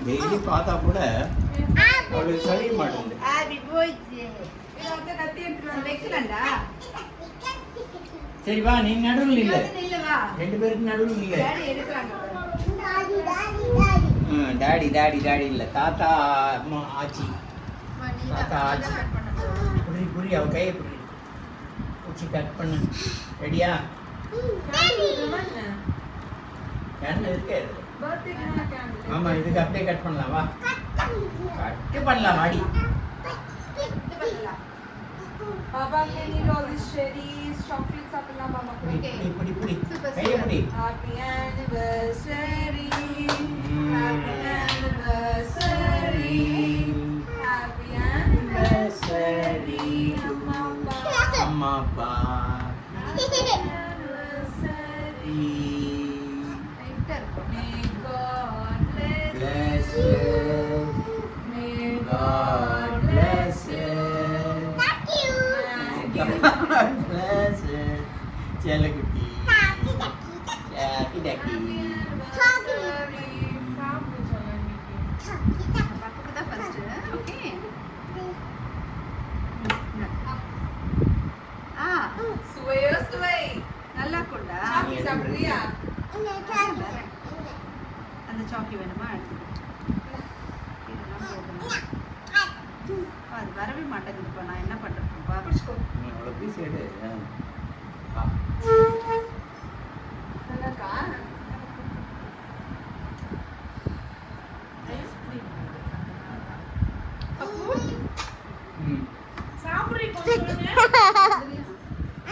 Daily பார்த்தா கூட அவளுக்கு சரி மாட்டேங்குது. சரி வா, நீ நடுவில் இல்ல, ரெண்டு பேருக்கு நடுவில் இல்ல. டாடி டாடி டாடி இல்ல, தாத்தா அம்மா ஆச்சி. தாத்தா ஆச்சி. புரி புரி, அவ கையை புரி. பூச்சி கட் பண்ணு. ரெடியா? கேண்டில் இருக்கே. ஆமா, இதுக்கு அப்படியே கட் பண்ணலாம். வா கட் பண்ணலாம். வாடி. Baba, can you all these cherries, chocolates apna Baba? Okay. Pudi pudi. Hey pudi. Happy anniversary. Happy anniversary. Happy anniversary. Amma pa. Happy anniversary. May God bless you. May God bless you. Bless it. Chelakutty. Happy ducky. நல்லா கொண்டா சாப்பிடுறியா? அந்த சாக்கி வேணுமா? அது வரவே மாட்டேங்குதுப்பா. நான் என்ன பண்றேன்ப்பா? பிடிச்சுக்கோ. அவ்வளோ பீஸ் எடு. நல்லாக்கா? சாப்பிடுறீ கொஞ்சம்.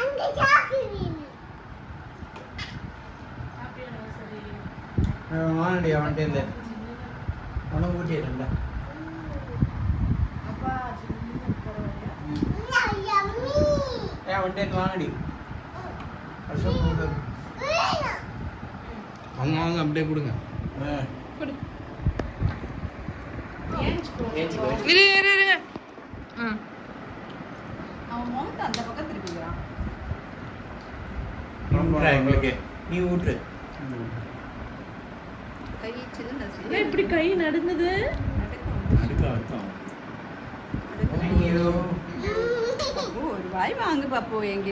அந்த சாக்கி வேணும். Happy anniversary. வாங்கடி அவன்கிட்ட இருந்து. உனக்கு ஊட்டிடுறேன்ல. அப்பா அவன்கிட்ட இருந்து வாங்கடி. அவங்க வாங்க, அப்படியே கொடுங்க. அவன் முகத்தை அந்த பக்கம் திருப்பிக்கிறான். எங்களுக்கு நீ ஊற்று. கை சின்ன இப்படி கை நடுங்குது. Thank you. ஒரு வாய் வாங்கு பாப்போ எங்க